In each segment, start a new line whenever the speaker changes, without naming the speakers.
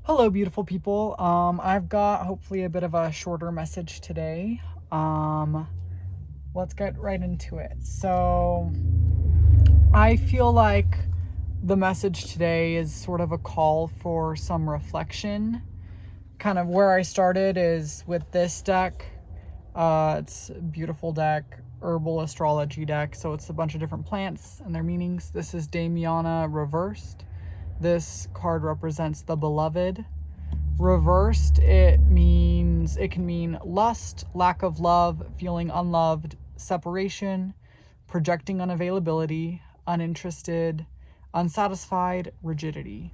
Hello, beautiful people. I've got hopefully a bit of a shorter message today. Um, let's get right into it. So, I feel like the message today is sort of a call for some reflection. Kind of where I started is with this deck. It's a beautiful deck, herbal astrology deck. So, it's a bunch of different plants and their meanings. This is Damiana reversed. This card represents the beloved. Reversed, it can mean lust, lack of love, feeling unloved, separation, projecting unavailability, uninterested, unsatisfied, rigidity.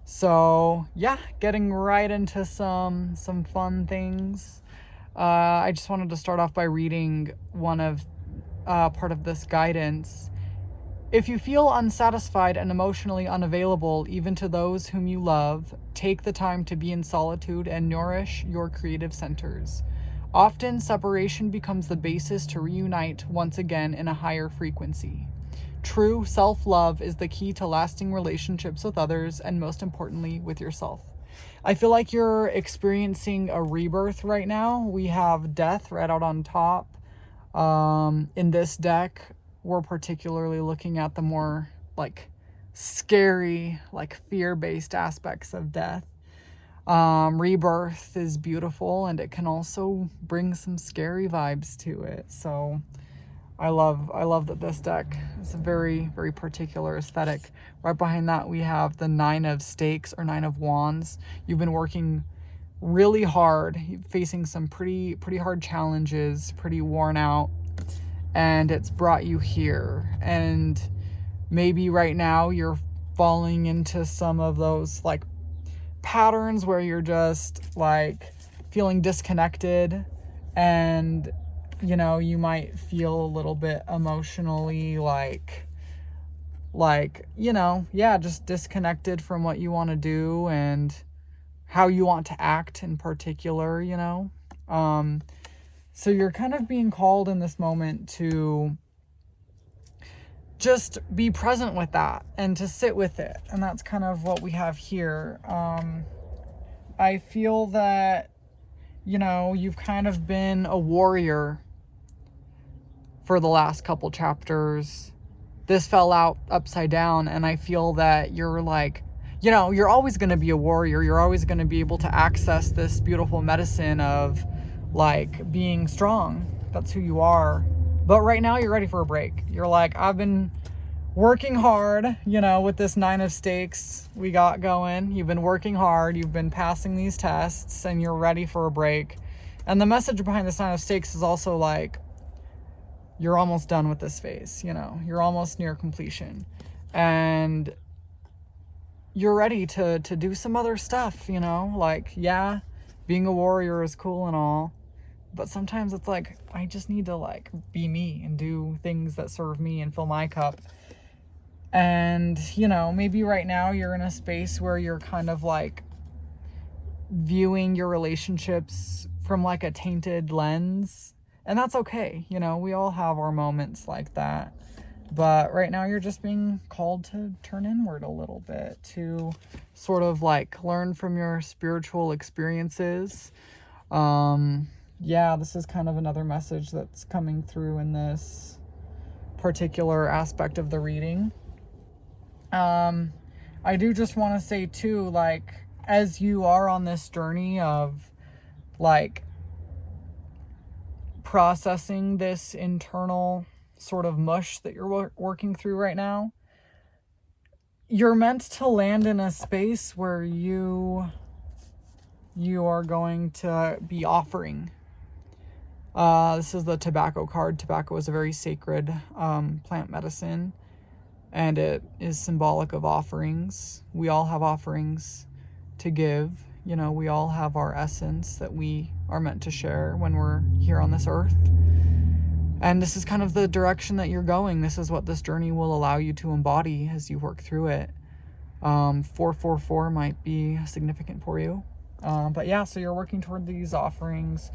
So yeah, getting right into some fun things. I just wanted to start off by reading one of part of this guidance. If you feel unsatisfied and emotionally unavailable, even to those whom you love, take the time to be in solitude and nourish your creative centers. Often, separation becomes the basis to reunite once again in a higher frequency. True self-love is the key to lasting relationships with others and, most importantly, with yourself. I feel like you're experiencing a rebirth right now. We have death right out on top. In this deck, we're particularly looking at the more like scary, like fear-based aspects of death. Rebirth is beautiful, and it can also bring some scary vibes to it. So I love that this deck is a very, very particular aesthetic. Right behind that, we have the Nine of Stakes or Nine of Wands. You've been working really hard, facing some pretty hard challenges, pretty worn out, and it's brought you here. And maybe right now you're falling into some of those like patterns where you're just like feeling disconnected, and you might feel a little bit emotionally just disconnected from what you want to do and how you want to act in particular. So you're kind of being called in this moment to just be present with that and to sit with it. And that's kind of what we have here. I feel that, you've kind of been a warrior for the last couple chapters. This fell out upside down, and I feel that you're like, you're always going to be a warrior. You're always going to be able to access this beautiful medicine of like being strong. That's who you are. But right now you're ready for a break. You're like, I've been working hard, with this Nine of Stakes we got going. You've been working hard. You've been passing these tests, and you're ready for a break. And the message behind this Nine of Stakes is also like, you're almost done with this phase. You're almost near completion. And you're ready to do some other stuff, like, yeah, being a warrior is cool and all, but sometimes it's like, I just need to like be me and do things that serve me and fill my cup. And, maybe right now you're in a space where you're kind of like viewing your relationships from like a tainted lens. And that's okay. We all have our moments like that. But right now you're just being called to turn inward a little bit, to sort of like learn from your spiritual experiences. This is kind of another message that's coming through in this particular aspect of the reading. I do just want to say too, like, as you are on this journey of like processing this internal sort of mush that you're working through right now, you're meant to land in a space where you are going to be offering. This is the tobacco card. Tobacco is a very sacred plant medicine, and it is symbolic of offerings. We all have offerings to give. We all have our essence that we are meant to share when we're here on this earth. And this is kind of the direction that you're going. This is what this journey will allow you to embody as you work through it. 444 might be significant for you. But yeah, so you're working toward these offerings.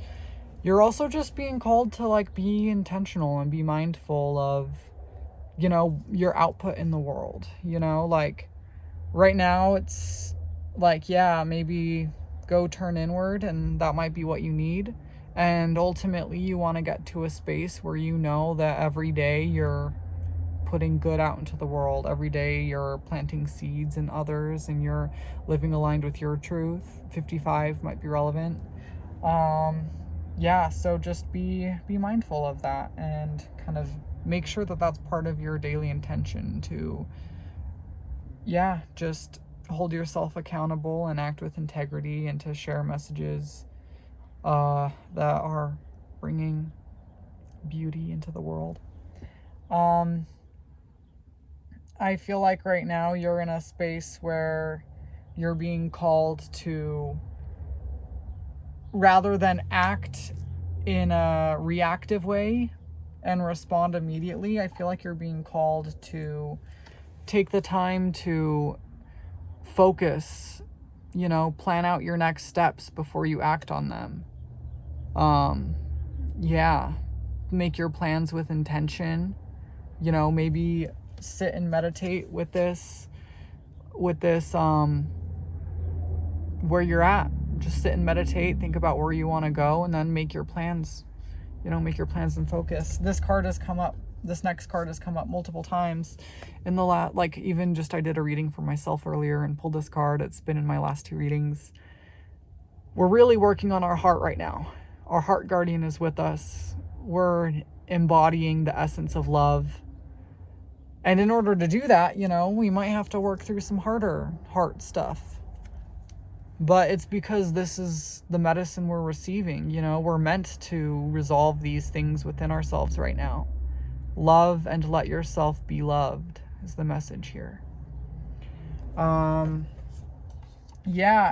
You're also just being called to like be intentional and be mindful of, your output in the world. Like right now it's like, yeah, maybe go turn inward, and that might be what you need. And ultimately, you want to get to a space where you know that every day you're putting good out into the world. Every day you're planting seeds in others and you're living aligned with your truth. 55 might be relevant. Yeah, so just be mindful of that and kind of make sure that that's part of your daily intention to, yeah, just hold yourself accountable and act with integrity and to share messages that are bringing beauty into the world. I feel like right now you're in a space where you're being called to, rather than act in a reactive way and respond immediately, I feel like you're being called to take the time to focus, plan out your next steps before you act on them. Yeah, make your plans with intention, maybe sit and meditate with this, where you're at. Just sit and meditate, think about where you want to go, and then make your plans, make your plans and focus. This next card has come up multiple times in the even just I did a reading for myself earlier and pulled this card. It's been in my last 2 readings. We're really working on our heart right now. Our heart guardian is with us. We're embodying the essence of love. And in order to do that, we might have to work through some harder heart stuff. But it's because this is the medicine we're receiving. We're meant to resolve these things within ourselves right now. Love and let yourself be loved is the message here. Yeah,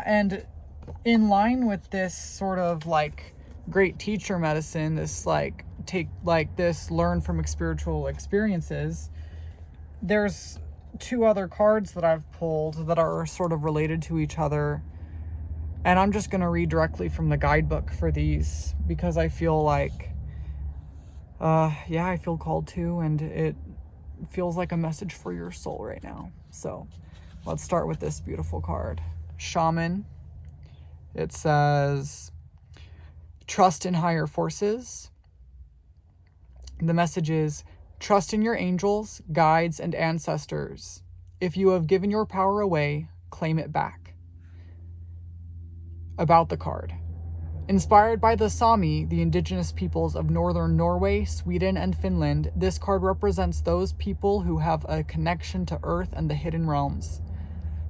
and in line with this sort of great teacher medicine, this this learn from spiritual experiences, there's 2 other cards that I've pulled that are sort of related to each other. And I'm just going to read directly from the guidebook for these because I feel like, I feel called to, and it feels like a message for your soul right now. So let's start with this beautiful card. Shaman. It says, trust in higher forces. The message is, trust in your angels, guides, and ancestors. If you have given your power away, claim it back. About the card. Inspired by the Sami, the indigenous peoples of northern Norway, Sweden, and Finland, this card represents those people who have a connection to Earth and the hidden realms.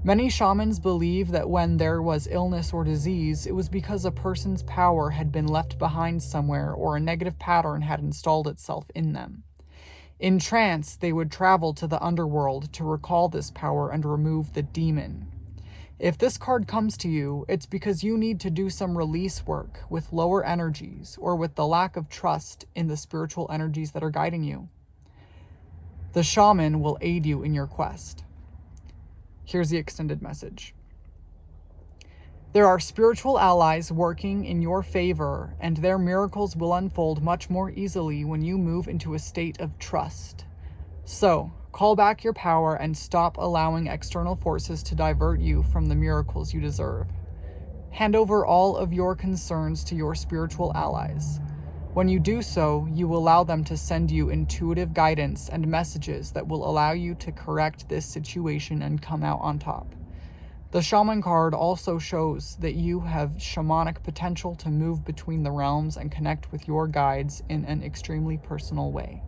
Many shamans believe that when there was illness or disease, it was because a person's power had been left behind somewhere or a negative pattern had installed itself in them. In trance, they would travel to the underworld to recall this power and remove the demon. If this card comes to you, it's because you need to do some release work with lower energies or with the lack of trust in the spiritual energies that are guiding you. The shaman will aid you in your quest. Here's the extended message. There are spiritual allies working in your favor, and their miracles will unfold much more easily when you move into a state of trust. So, call back your power and stop allowing external forces to divert you from the miracles you deserve. Hand over all of your concerns to your spiritual allies. When you do so, you allow them to send you intuitive guidance and messages that will allow you to correct this situation and come out on top. The shaman card also shows that you have shamanic potential to move between the realms and connect with your guides in an extremely personal way.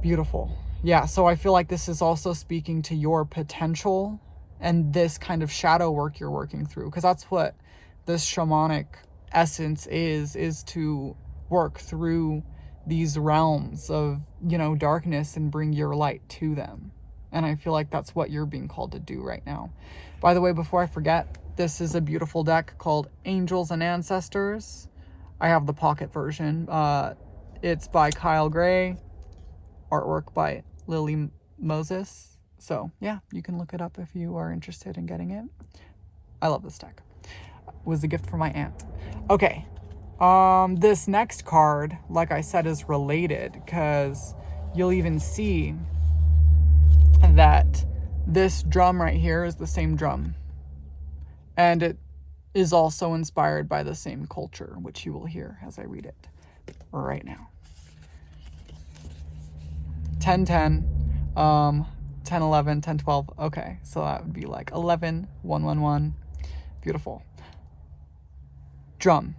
Beautiful. Yeah, so I feel like this is also speaking to your potential and this kind of shadow work you're working through, because that's what this shamanic essence is to work through these realms of, darkness and bring your light to them. And I feel like that's what you're being called to do right now. By the way, before I forget, this is a beautiful deck called Angels and Ancestors. I have the pocket version. It's by Kyle Gray. Artwork by Lily Moses. So yeah, you can look it up if you are interested in getting it. I love this deck. It was a gift from my aunt. Okay. This next card, like I said, is related because you'll even see that This drum right here is the same drum. And it is also inspired by the same culture, which you will hear as I read it right now. 10-10, 10-11, 10-12. Okay, so that would be like 11, 1-1-1. Beautiful. Drum,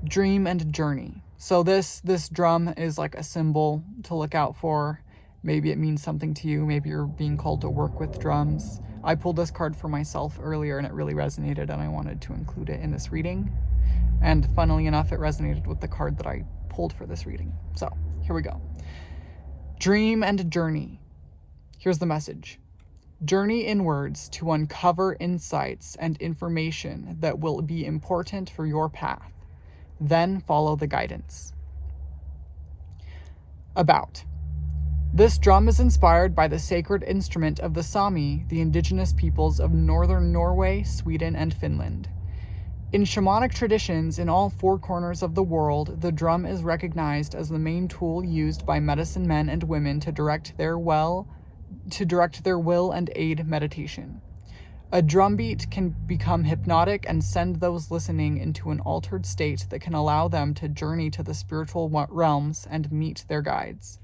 dream and journey. So this drum is like a symbol to look out for. Maybe it means something to you. Maybe you're being called to work with drums. I pulled this card for myself earlier and it really resonated, and I wanted to include it in this reading. And funnily enough, it resonated with the card that I pulled for this reading. So here we go. Dream and journey. Here's the message. Journey inwards to uncover insights and information that will be important for your path. Then follow the guidance. About. This drum is inspired by the sacred instrument of the Sami, the indigenous peoples of northern Norway, Sweden, and Finland. In shamanic traditions in all four corners of the world, the drum is recognized as the main tool used by medicine men and women to direct their will and aid meditation. A drum beat can become hypnotic and send those listening into an altered state that can allow them to journey to the spiritual realms and meet their guides.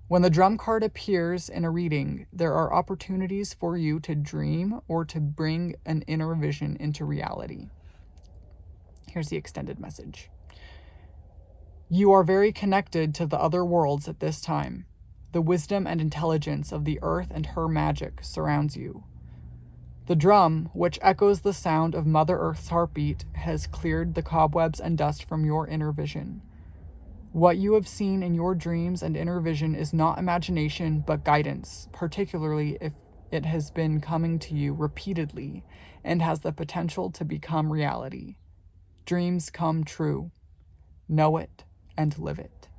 When the drum card appears in a reading, there are opportunities for you to dream or to bring an inner vision into reality. Here's the extended message. You are very connected to the other worlds at this time. The wisdom and intelligence of the earth and her magic surrounds you. The drum, which echoes the sound of Mother Earth's heartbeat, has cleared the cobwebs and dust from your inner vision. What you have seen in your dreams and inner vision is not imagination, but guidance, particularly if it has been coming to you repeatedly and has the potential to become reality. Dreams come true. Know it and live it.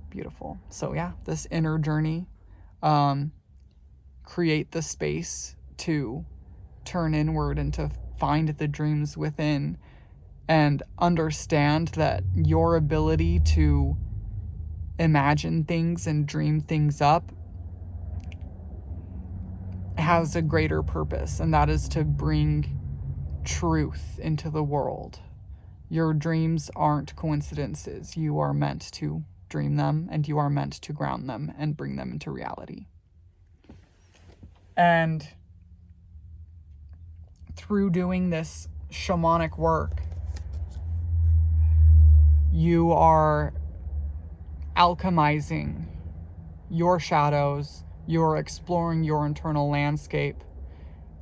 Beautiful. So yeah, this inner journey, create the space to turn inward and to find the dreams within, and understand that your ability to imagine things and dream things up has a greater purpose, and that is to bring truth into the world. Your dreams aren't coincidences. You are meant to dream them, and you are meant to ground them and bring them into reality. And through doing this shamanic work, you are alchemizing your shadows, you're exploring your internal landscape,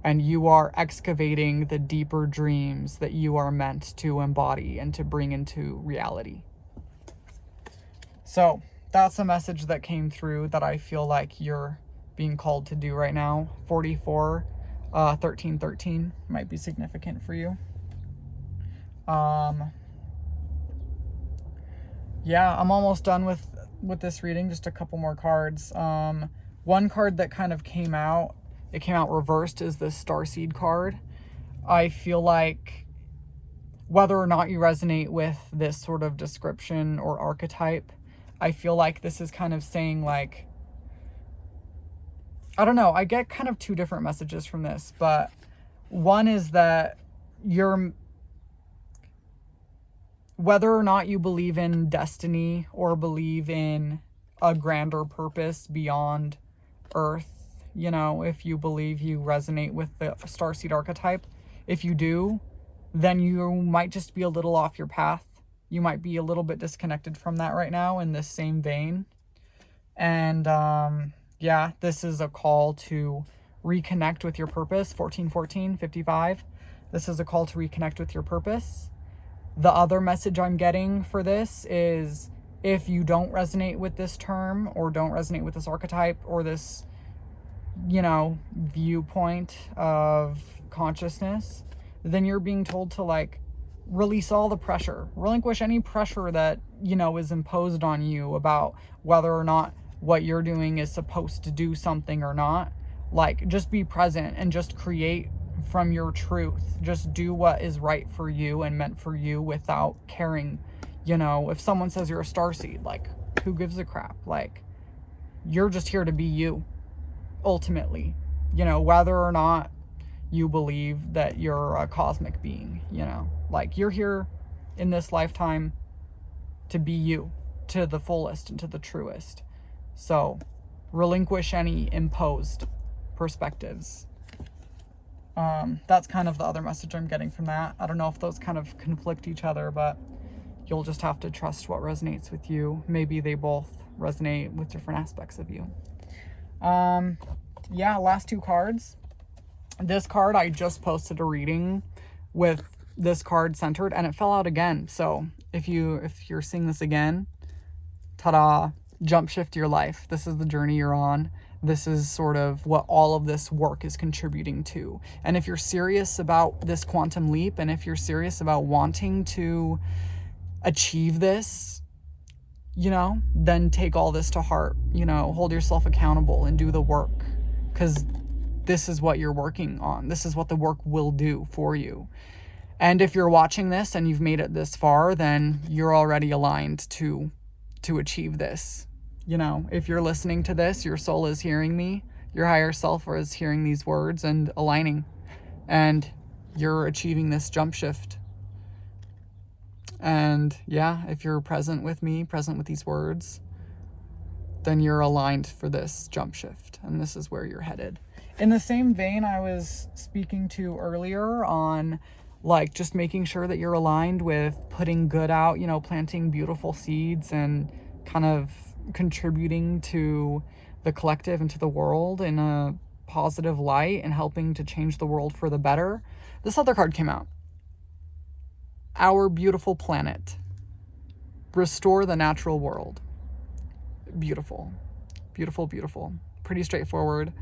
and you are excavating the deeper dreams that you are meant to embody and to bring into reality. So that's a message that came through that I feel like you're being called to do right now. 44, 1313 might be significant for you. Yeah, I'm almost done with this reading. Just a couple more cards. One card that kind of came out reversed, is this Starseed card. I feel like whether or not you resonate with this sort of description or archetype, I feel like this is kind of saying, like, I don't know, I get kind of two different messages from this, but one is that whether or not you believe in destiny or believe in a grander purpose beyond Earth, you know, if you believe you resonate with the Starseed archetype, if you do, then you might just be a little off your path. You might be a little bit disconnected from that right now in this same vein. And yeah, this is a call to reconnect with your purpose. 14-14-55. This is a call to reconnect with your purpose. The other message I'm getting for this is, if you don't resonate with this term or don't resonate with this archetype or this, you know, viewpoint of consciousness, then you're being told to, like, release all the pressure, relinquish any pressure that, you know, is imposed on you about whether or not what you're doing is supposed to do something or not. Like, just be present and just create from your truth. Just do what is right for you and meant for you without caring, you know, if someone says you're a starseed, like, who gives a crap? Like, you're just here to be you. ultimately, whether or not you believe that you're a cosmic being, like you're here in this lifetime to be you to the fullest and to the truest. So relinquish any imposed perspectives. That's kind of the other message I'm getting from that. I don't know if those kind of conflict each other, but you'll just have to trust what resonates with you. Maybe they both resonate with different aspects of you. Yeah, last two cards. This card, I just posted a reading with this card centered and it fell out again. So if you're seeing this again, ta-da, jump shift your life. This is the journey you're on. This is sort of what all of this work is contributing to. And if you're serious about this quantum leap, and if you're serious about wanting to achieve this, then take all this to heart, hold yourself accountable and do the work, because this is what you're working on. This is what the work will do for you. And if you're watching this and you've made it this far, then you're already aligned to achieve this. If you're listening to this, your soul is hearing me, your higher self is hearing these words and aligning, and you're achieving this jump shift. And yeah, if you're present with me, present with these words, then you're aligned for this jump shift, and this is where you're headed. In the same vein I was speaking to earlier on, like, just making sure that you're aligned with putting good out, planting beautiful seeds and kind of contributing to the collective and to the world in a positive light and helping to change the world for the better. This other card came out. Our beautiful planet. Restore the natural world. Beautiful. Beautiful, beautiful. Pretty straightforward.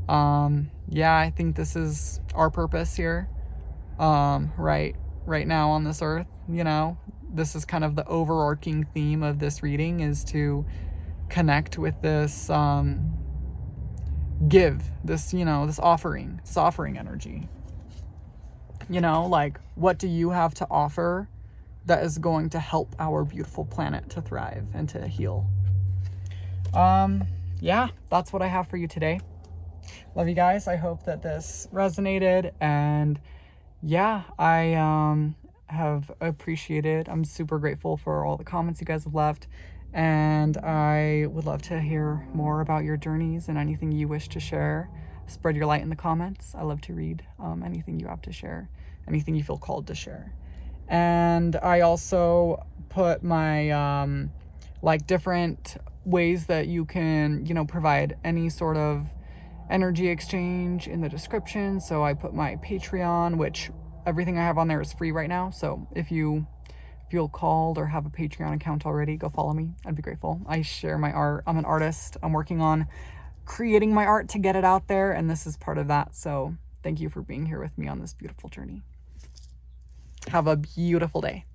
Yeah, I think this is our purpose here. Right now on this earth, this is kind of the overarching theme of this reading, is to connect with this, give this, this offering energy, like, what do you have to offer that is going to help our beautiful planet to thrive and to heal? Yeah, that's what I have for you today. Love you guys. I hope that this resonated, and yeah, I have appreciated. I'm super grateful for all the comments you guys have left, and I would love to hear more about your journeys and anything you wish to share. Spread your light in the comments. I love to read anything you have to share, anything you feel called to share. And I also put my different ways that you can provide any sort of energy exchange in the description. So I put my Patreon, which everything I have on there is free right now. So if you feel called or have a Patreon account already, go follow me. I'd be grateful. I share my art. I'm an artist. I'm working on creating my art to get it out there, and this is part of that. So thank you for being here with me on this beautiful journey. Have a beautiful day.